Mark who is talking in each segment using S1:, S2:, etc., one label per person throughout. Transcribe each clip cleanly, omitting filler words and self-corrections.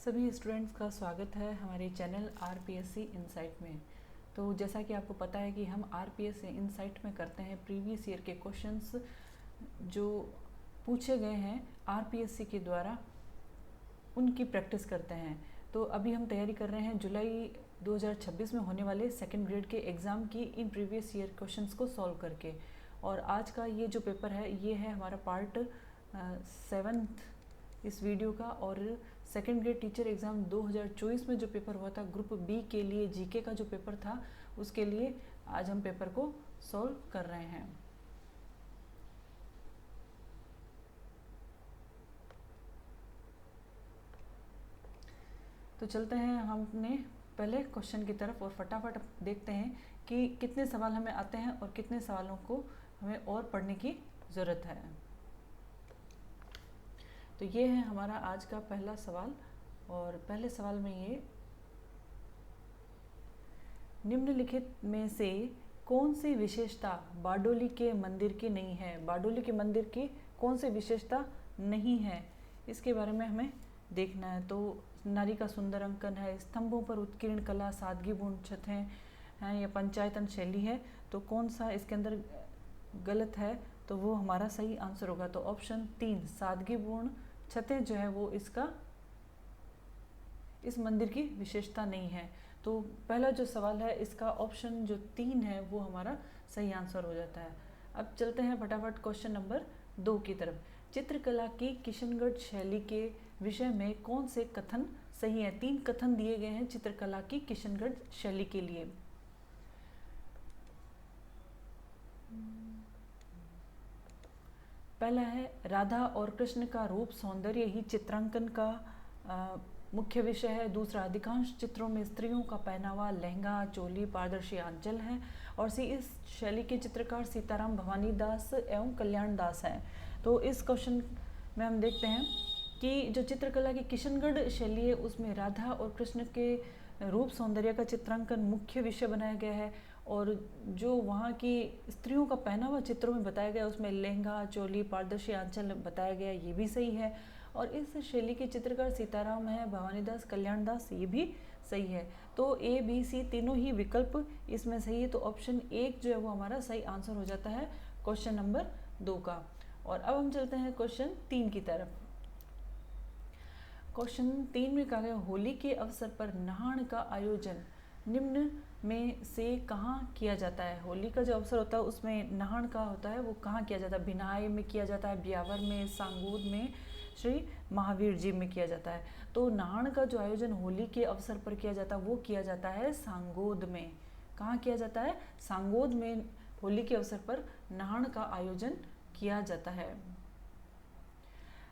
S1: सभी स्टूडेंट्स का स्वागत है हमारे चैनल आरपीएससी इनसाइट में। तो जैसा कि आपको पता है कि हम आरपीएससी इनसाइट में करते हैं प्रीवियस ईयर के क्वेश्चंस जो पूछे गए हैं आरपीएससी के द्वारा, उनकी प्रैक्टिस करते हैं। तो अभी हम तैयारी कर रहे हैं जुलाई 2026 में होने वाले सेकेंड ग्रेड के एग्ज़ाम की इन प्रीवियस ईयर क्वेश्चंस को सॉल्व करके। और आज का ये जो पेपर है ये है हमारा पार्ट 7th इस वीडियो का। और सेकेंड ग्रेड टीचर एग्ज़ाम 2024 में जो पेपर हुआ था ग्रुप बी के लिए, जीके का जो पेपर था, उसके लिए आज हम पेपर को सॉल्व कर रहे हैं। तो चलते हैं हम अपने पहले क्वेश्चन की तरफ और फटाफट देखते हैं कि कितने सवाल हमें आते हैं और कितने सवालों को हमें और पढ़ने की ज़रूरत है। तो ये है हमारा आज का पहला सवाल। और पहले सवाल में ये, निम्नलिखित में से कौन सी विशेषता बारडोली के मंदिर की नहीं है? बारडोली के मंदिर की कौन सी विशेषता नहीं है, इसके बारे में हमें देखना है। तो नारी का सुंदर अंकन है, स्तंभों पर उत्कीर्ण कला, सादगीपूर्ण छतें हैं या पंचायतन शैली है। तो कौन सा इसके अंदर गलत है? तो वो हमारा सही आंसर होगा। तो ऑप्शन 3 सादगीपूर्ण छतें जो है वो इस मंदिर की विशेषता नहीं है। तो पहला जो सवाल है इसका ऑप्शन जो 3 है वो हमारा सही आंसर हो जाता है। अब चलते हैं फटाफट क्वेश्चन नंबर 2 की तरफ। चित्रकला की किशनगढ़ शैली के विषय में कौन से कथन सही है? 3 कथन दिए गए हैं चित्रकला की किशनगढ़ शैली के लिए। पहला है, राधा और कृष्ण का रूप सौंदर्य ही चित्रांकन का मुख्य विषय है। दूसरा, अधिकांश चित्रों में स्त्रियों का पहनावा लहंगा, चोली, पारदर्शी आंचल है। और इस शैली के चित्रकार सीताराम भवानी दास एवं कल्याण दास हैं। तो इस क्वेश्चन में हम देखते हैं कि जो चित्रकला की किशनगढ़ शैली है उसमें राधा और कृष्ण के रूप सौंदर्य का चित्रांकन मुख्य विषय बनाया गया है। और जो वहाँ की स्त्रियों का पहनावा चित्रों में बताया गया उसमें लहंगा, चोली, पारदर्शी आंचल बताया गया, ये भी सही है। और इस शैली के चित्रकार सीताराम है, भवानीदास, कल्याण दास, ये भी सही है। तो ए, बी, सी तीनों ही विकल्प इसमें सही है। तो ऑप्शन 1 जो है वो हमारा सही आंसर हो जाता है क्वेश्चन नंबर 2 का। और अब हम चलते हैं क्वेश्चन 3 की तरफ। क्वेश्चन 3 में कहा गया, होली के अवसर पर नहान का आयोजन निम्न में से कहाँ किया जाता है? होली का जो अवसर होता है उसमें नहान का होता है, वो कहाँ किया जाता है? भिनाई में किया जाता है, ब्यावर में, सांगोद में, श्री महावीर जी में किया जाता है। तो नहान का जो आयोजन होली के अवसर पर किया जाता है वो किया जाता है सांगोद में। कहाँ किया जाता है? सांगोद में होली के अवसर पर नहान का आयोजन किया जाता है।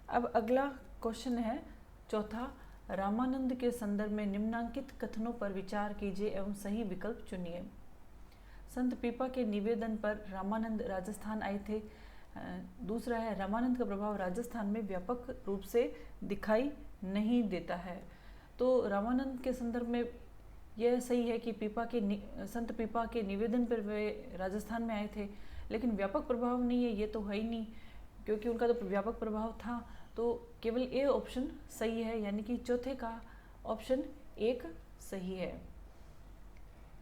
S1: अब अगला क्वेश्चन है चौथा, रामानंद के संदर्भ में निम्नांकित कथनों पर विचार कीजिए एवं सही विकल्प चुनिए। संत पीपा के निवेदन पर रामानंद राजस्थान आए थे। दूसरा है, रामानंद का प्रभाव राजस्थान में व्यापक रूप से दिखाई नहीं देता है। तो रामानंद के संदर्भ में यह सही है कि संत पीपा के निवेदन पर वे राजस्थान में आए थे, लेकिन व्यापक प्रभाव नहीं है, ये तो है ही नहीं, क्योंकि उनका तो व्यापक प्रभाव था। तो केवल ए ऑप्शन सही है, यानी कि चौथे का ऑप्शन 1 सही है।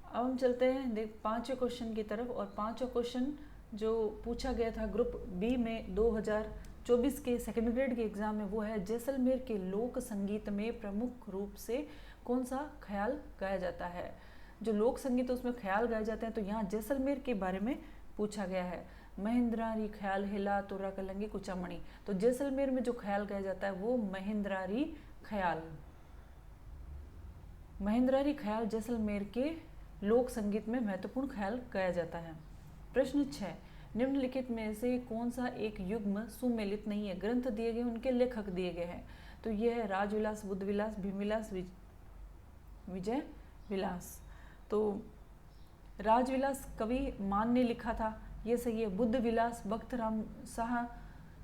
S1: अब हम चलते हैं 5वें क्वेश्चन की तरफ। और 5वां क्वेश्चन जो पूछा गया था ग्रुप बी में 2024 के सेकेंड ग्रेड के एग्जाम में, वो है, जैसलमेर के लोक संगीत में प्रमुख रूप से कौन सा ख्याल गाया जाता है? जो लोक संगीत है उसमें ख्याल गाए जाते हैं, तो यहाँ जैसलमेर के बारे में पूछा गया है। महेंद्रारी ख्याल हिला तोरा कलंगी कुचामणि। तो जैसलमेर में जो ख्याल गाया जाता है वो महेंद्रारी ख्याल जैसलमेर के लोक संगीत में महत्वपूर्ण ख्याल गाया जाता है। प्रश्न 6, निम्नलिखित में से कौन सा एक युग्म सुमेलित नहीं है? ग्रंथ दिए गए, उनके लेखक दिए गए हैं। तो यह है राजविलास, बुद्धविलास, भीमविलास, विजय विलास। तो राजविलास कवि मान ने लिखा था, ये सही है। बुद्ध विलास भक्त राम शाह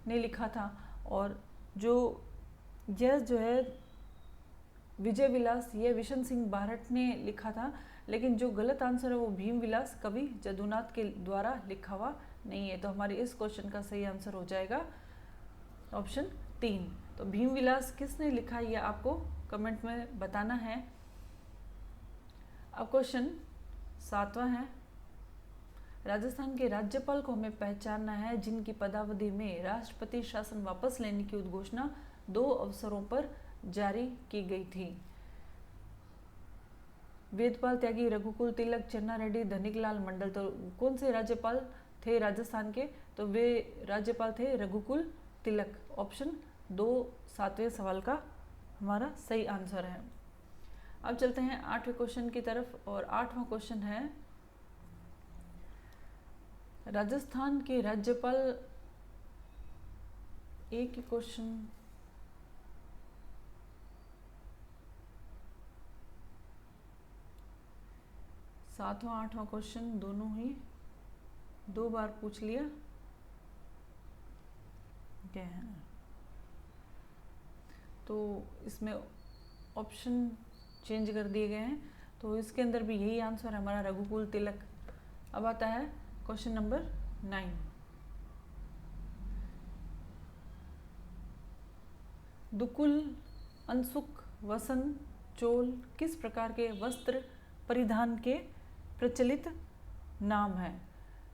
S1: ने लिखा था। और यह जो है विजय विलास, ये विशन सिंह बारट ने लिखा था। लेकिन जो गलत आंसर है वो भीम विलास कवि जदुनाथ के द्वारा लिखा हुआ नहीं है। तो हमारे इस क्वेश्चन का सही आंसर हो जाएगा ऑप्शन 3। तो भीमविलास किसने लिखा, ये आपको कमेंट में बताना है। अब क्वेश्चन 7वां है, राजस्थान के राज्यपाल को हमें पहचानना है जिनकी पदावधि में राष्ट्रपति शासन वापस लेने की उद्घोषणा 2 अवसरों पर जारी की गई थी। वेदपाल त्यागी, रघुकुल तिलक, चन्ना रेड्डी, धनिकलाल मंडल। तो कौन से राज्यपाल थे राजस्थान के, तो वे राज्यपाल थे रघुकुल तिलक। ऑप्शन 2 7वें सवाल का हमारा सही आंसर है। अब चलते हैं 8वें क्वेश्चन की तरफ, और 8वां क्वेश्चन है, राजस्थान के राज्यपाल, एक ही क्वेश्चन, सातवां 8वां क्वेश्चन दोनों ही 2 बार पूछ लिया क्या है, तो इसमें ऑप्शन चेंज कर दिए गए हैं। तो इसके अंदर भी यही आंसर है हमारा, रघुकुल तिलक। अब आता है क्वेश्चन नंबर 9। दुकुल, अंसुक, वसन, चोल किस प्रकार के वस्त्र परिधान के प्रचलित नाम है।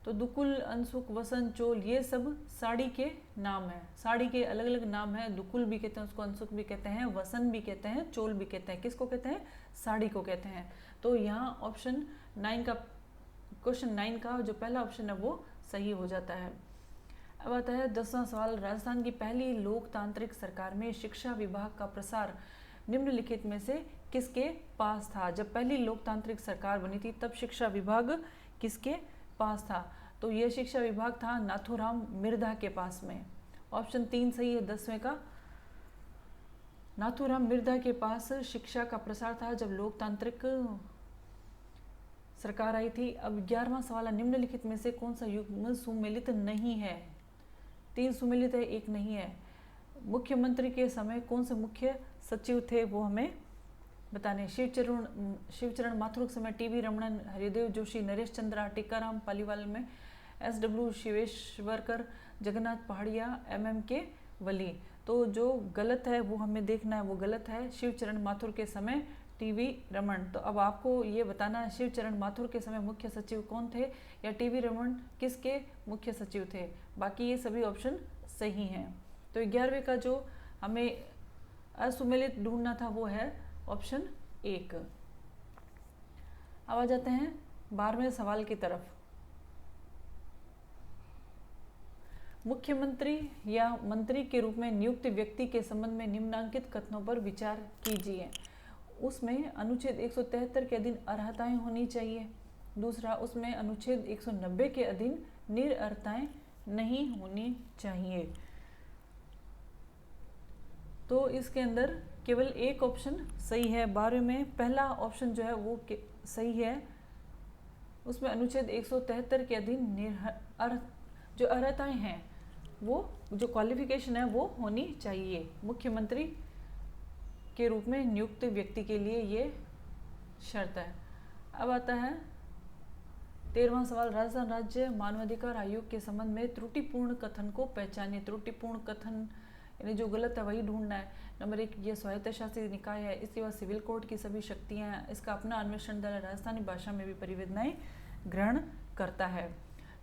S1: तो दुकुल, अंसुक, वसन, चोल ये सब साड़ी के नाम हैं। साड़ी के अलग अलग नाम हैं, दुकुल भी कहते हैं उसको, अंसुक भी कहते हैं, वसन भी कहते हैं, चोल भी कहते हैं। किसको कहते हैं, साड़ी को कहते हैं। तो यहाँ ऑप्शन 9 का, क्वेश्चन 9 का जो पहला ऑप्शन है वो सही हो जाता है। अब आता है 10वां सवाल, राजस्थान की पहली लोकतांत्रिक सरकार में शिक्षा विभाग का प्रसार निम्नलिखित में से किसके पास था। जब पहली लोकतांत्रिक सरकार बनी थी तब शिक्षा विभाग किसके पास था, तो यह शिक्षा विभाग था नाथूराम मिर्धा के पास में। ऑप्शन 3 सही है 10वें का, नाथूराम मिर्धा के पास शिक्षा का प्रसार था जब लोकतांत्रिक सरकार आई थी। अब 11वां सवाल है, निम्नलिखित में से कौन सा युग्म सुमेलित नहीं है। 3 सुमेलित है, 1 नहीं है। मुख्यमंत्री के समय कौन से मुख्य सचिव थे वो हमें बताने। शिवचरण माथुर के समय टीवी रमणन, हरिदेव जोशी, नरेश चंद्रा, टीकाराम पालीवाल में SW शिवेश्वरकर, जगन्नाथ पहाड़िया, MM के वली। तो जो गलत है वो हमें देखना है, वो गलत है। शिवचरण माथुर के समय टीवी रमन। तो अब आपको ये बताना है शिवचरण माथुर के समय मुख्य सचिव कौन थे या टीवी रमन किसके मुख्य सचिव थे। बाकी ये सभी ऑप्शन सही हैं। तो 11वें का जो हमें असुमेलित ढूंढना था वो है ऑप्शन 1। अब आ जाते हैं 12वें सवाल की तरफ। मुख्यमंत्री या मंत्री के रूप में नियुक्त व्यक्ति के संबंध में निम्नांकित कथनों पर विचार कीजिए। उसमें अनुच्छेद 173 के अधीन अर्हताएं होनी चाहिए। दूसरा, उसमें अनुच्छेद 190 के अधीन निरर्हताएं नहीं होनी चाहिए। तो इसके अंदर केवल एक ऑप्शन सही है। 12वें में पहला ऑप्शन जो है वो सही है, उसमें अनुच्छेद 173 के अधीन जो अर्हताएं हैं वो जो क्वालिफिकेशन है वो होनी चाहिए। मुख्यमंत्री के रूप में नियुक्त व्यक्ति के लिए ये शर्त है। अब आता है 13वां सवाल, राजस्थान राज्य मानवाधिकार आयोग के संबंध में त्रुटिपूर्ण कथन को पहचानिए। त्रुटिपूर्ण कथन यानी जो गलत है वही ढूंढना है। नंबर 1, ये स्वायत्तशासी निकाय है, इसके बाद सिविल कोर्ट की सभी शक्तियां हैं, इसका अपना अन्वेषण दल है, राजस्थानी भाषा में भी परिवेदनाएं ग्रहण करता है।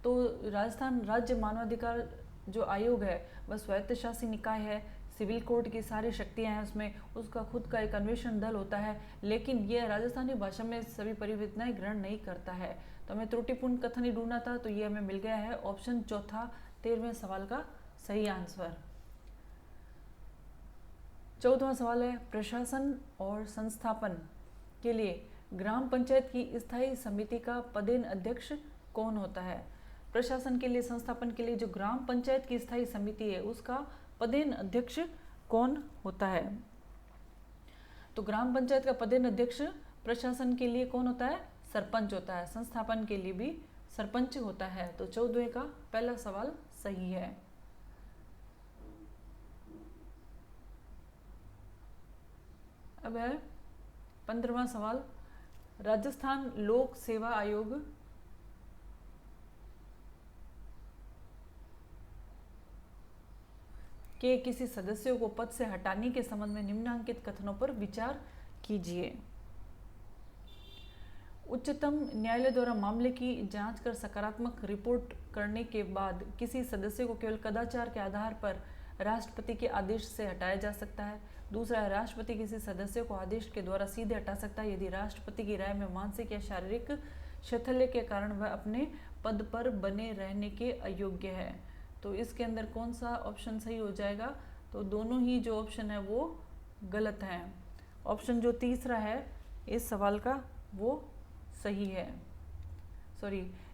S1: तो राजस्थान राज्य मानवाधिकार जो आयोग है वह स्वायत्तशासी निकाय है, सिविल कोर्ट की सारी शक्तियां हैं उसमें, उसका खुद का एक अन्वेषण दल होता है, लेकिन यह राजस्थानी भाषा में सभी परिवेदनाएं ग्रहण नहीं करता है। तो हमें त्रुटिपूर्ण कथन ही ढूंढना था, तो ये हमें मिल गया है ऑप्शन चौथा 13वें सवाल का सही आंसर। 14वां सवाल है, प्रशासन और संस्थापन के लिए ग्राम पंचायत की स्थायी समिति का पदेन अध्यक्ष कौन होता है। प्रशासन के लिए, संस्थापन के लिए जो ग्राम पंचायत की स्थायी समिति है उसका पदेन अध्यक्ष कौन होता है। तो ग्राम पंचायत का पदेन अध्यक्ष प्रशासन के लिए कौन होता है, सरपंच होता है। संस्थापन के लिए भी सरपंच होता है। तो 14वें का पहला सवाल सही है। अब है 15वां सवाल, राजस्थान लोक सेवा आयोग के किसी सदस्य को पद से हटाने के संबंध में निम्नांकित कथनों पर विचार कीजिए। उच्चतम न्यायालय द्वारा मामले की जांच कर सकारात्मक रिपोर्ट करने के बाद किसी सदस्य को केवल कदाचार के आधार पर राष्ट्रपति के आदेश से हटाया जा सकता है। दूसरा है, राष्ट्रपति किसी सदस्य को आदेश के द्वारा सीधे हटा सकता है यदि राष्ट्रपति की राय में मानसिक या शारीरिक शैथिल्य के कारण वह अपने पद पर बने रहने के अयोग्य है। तो इसके अंदर कौन सा ऑप्शन सही हो जाएगा? तो दोनों ही जो ऑप्शन है वो गलत हैं। ऑप्शन जो तीसरा है इस सवाल का वो सही है।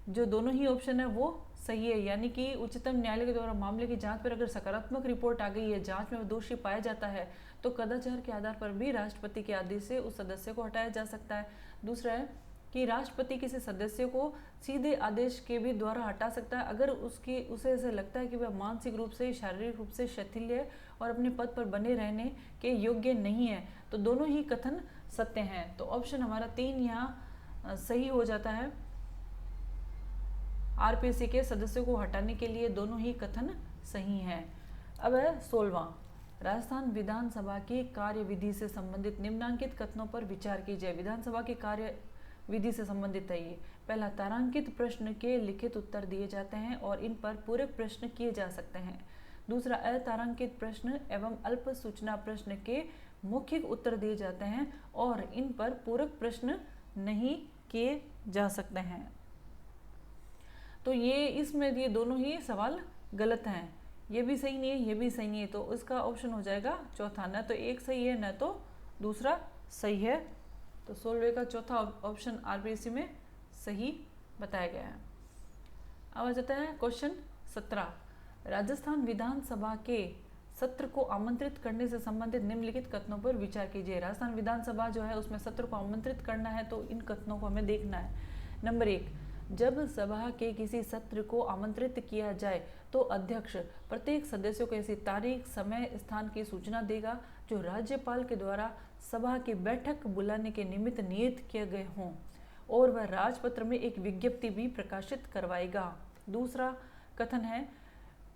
S1: जो दोनों ही ऑप्शन है वो सही है, यानी कि उच्चतम न्यायालय के द्वारा मामले की जांच पर अगर सकारात्मक रिपोर्ट आ गई है, जांच में दोषी पाया जाता है, तो कदाचार के आधार पर भी राष्ट्रपति के आदेश से उस सदस्य को हटाया जा सकता है। दूसरा है कि राष्ट्रपति किसी सदस्य को सीधे आदेश के भी द्वारा हटा सकता है अगर उसे ऐसा लगता है कि वह मानसिक रूप से, शारीरिक रूप से शिथिल है और अपने पद पर बने रहने के योग्य नहीं है। तो दोनों ही कथन सत्य हैं। तो ऑप्शन हमारा 3 यहाँ सही हो जाता है। आरपीसी के सदस्यों को हटाने के लिए दोनों ही कथन सही हैं। अब है 16वां, राजस्थान विधानसभा की कार्यविधि से संबंधित निम्नांकित कथनों पर विचार कीजिए। विधानसभा की कार्यविधि से संबंधित है ये। पहला, तारांकित प्रश्न के लिखित उत्तर दिए जाते हैं और इन पर पूरक प्रश्न किए जा सकते हैं। दूसरा, अतारांकित प्रश्न एवं अल्प सूचना प्रश्न के मौखिक उत्तर दिए जाते हैं और इन पर पूरक प्रश्न नहीं किए जा सकते हैं। तो ये दोनों ही सवाल गलत हैं। ये भी सही नहीं है, ये भी सही नहीं है। तो इसका ऑप्शन हो जाएगा चौथा, न तो एक सही है न तो दूसरा सही है। तो 16वें का चौथा ऑप्शन आरपीएससी में सही बताया गया है। अब आ जाता है क्वेश्चन 17, राजस्थान विधानसभा के सत्र को आमंत्रित करने से संबंधित निम्नलिखित कथनों पर विचार कीजिए। राजस्थान विधानसभा जो है उसमें सत्र को आमंत्रित करना है, तो इन कथनों को हमें देखना है। नंबर 1, जब सभा के किसी सत्र को आमंत्रित किया जाए तो अध्यक्ष प्रत्येक सदस्य को ऐसी तारीख, समय, स्थान की सूचना देगा जो राज्यपाल के द्वारा सभा की बैठक बुलाने के निमित्त नियत किए गए हों और वह राजपत्र में एक विज्ञप्ति भी प्रकाशित करवाएगा। दूसरा कथन है,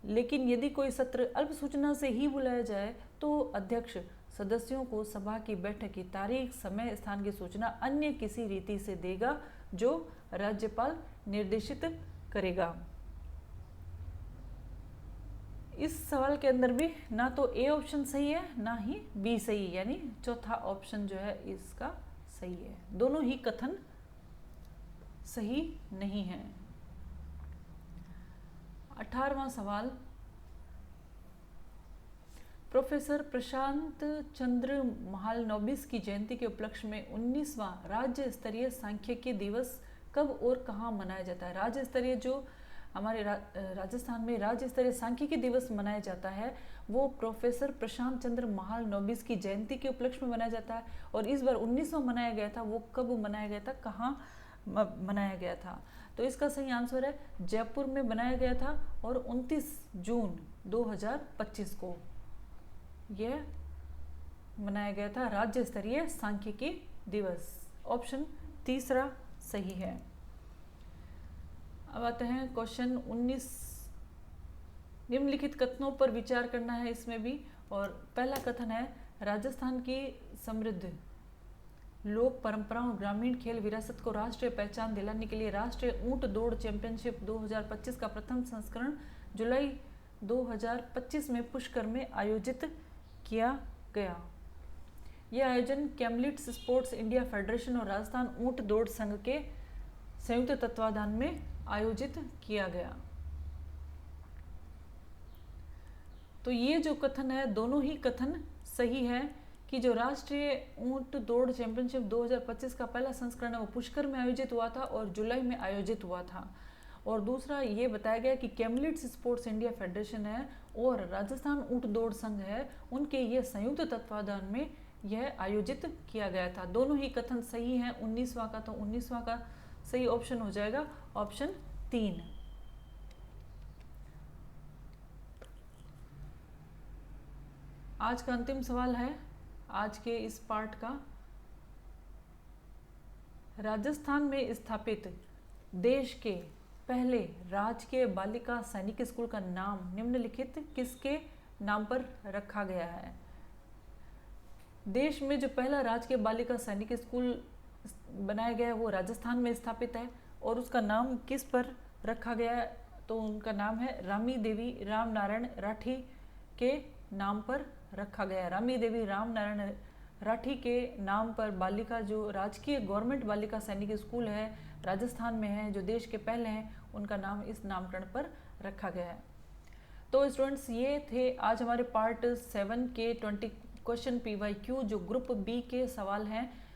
S1: लेकिन यदि कोई सत्र अल्प सूचना से ही बुलाया जाए तो अध्यक्ष सदस्यों को सभा की बैठक की तारीख, समय, स्थान की सूचना अन्य किसी रीति से देगा जो राज्यपाल निर्देशित करेगा। इस सवाल के अंदर भी ना तो ए ऑप्शन सही है ना ही बी सही है, यानी चौथा ऑप्शन जो है इसका सही है। दोनों ही कथन सही नहीं है। 18वां सवाल, प्रोफेसर प्रशांत चंद्र महालनोबिस की जयंती के उपलक्ष्य में 19वां राज्य स्तरीय सांख्यिकी दिवस कब और कहाँ मनाया जाता है। राज्य स्तरीय जो हमारे राजस्थान में राज्य स्तरीय सांख्यिकी दिवस मनाया जाता है वो प्रोफेसर प्रशांत चंद्र महालनोबिस की जयंती के उपलक्ष्य में मनाया जाता है और इस बार 19वां मनाया गया था। वो कब मनाया गया था, कहाँ मनाया गया था? तो इसका सही आंसर है जयपुर में बनाया गया था और 29 जून 2025 को यह मनाया गया था राज्य स्तरीय सांख्यिकी दिवस। ऑप्शन तीसरा सही है। अब आते हैं क्वेश्चन 19, निम्नलिखित कथनों पर विचार करना है इसमें भी। और पहला कथन है, राजस्थान की समृद्ध लोक परंपराओं ग्रामीण खेल विरासत को राष्ट्रीय पहचान दिलाने के लिए राष्ट्रीय ऊंट दौड़ चैंपियनशिप 2025 का प्रथम संस्करण जुलाई 2025 में पुष्कर में आयोजित किया गया। यह आयोजन कैमलिट्स स्पोर्ट्स इंडिया फेडरेशन और राजस्थान ऊंट दौड़ संघ के संयुक्त तत्वाधान में आयोजित किया गया। तो ये जो कथन है दोनों ही कथन सही है कि जो राष्ट्रीय ऊंट दौड़ चैंपियनशिप 2025 का पहला संस्करण है वो पुष्कर में आयोजित हुआ था और जुलाई में आयोजित हुआ था। और दूसरा ये बताया गया कि कैमलिट्स स्पोर्ट्स इंडिया फेडरेशन है और राजस्थान ऊंट दौड़ संघ है, उनके ये संयुक्त तत्वाधान में यह आयोजित किया गया था। दोनों ही कथन सही हैं। 19वां का, तो 19वां का सही ऑप्शन हो जाएगा ऑप्शन 3। आज का अंतिम सवाल है आज के इस पार्ट का, राजस्थान में स्थापित देश के पहले राजकीय बालिका सैनिक स्कूल का नाम निम्नलिखित किसके नाम पर रखा गया है। देश में जो पहला राजकीय बालिका सैनिक स्कूल बनाया गया है वो राजस्थान में स्थापित है, और उसका नाम किस पर रखा गया है, तो उनका नाम है रामी देवी राम नारायण राठी के नाम पर रखा गया है। रामी देवी राम नारायण राठी के नाम पर बालिका जो राजकीय गवर्नमेंट बालिका सैनिक स्कूल है राजस्थान में है, जो देश के पहले हैं, उनका नाम इस नामकरण पर रखा गया है। तो स्टूडेंट्स, ये थे आज हमारे पार्ट 7 के 20 क्वेश्चन PYQ जो ग्रुप बी के सवाल हैं,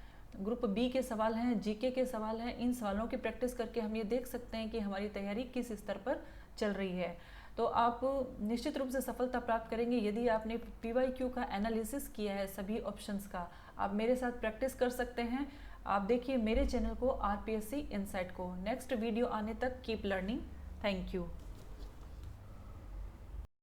S1: जीके के सवाल हैं। इन सवालों की प्रैक्टिस करके हम ये देख सकते हैं कि हमारी तैयारी किस स्तर पर चल रही है। तो आप निश्चित रूप से सफलता प्राप्त करेंगे यदि आपने PYQ का एनालिसिस किया है सभी ऑप्शंस का। आप मेरे साथ प्रैक्टिस कर सकते हैं। आप देखिए मेरे चैनल को RPSC इनसाइट को। नेक्स्ट वीडियो आने तक कीप लर्निंग। Thank you.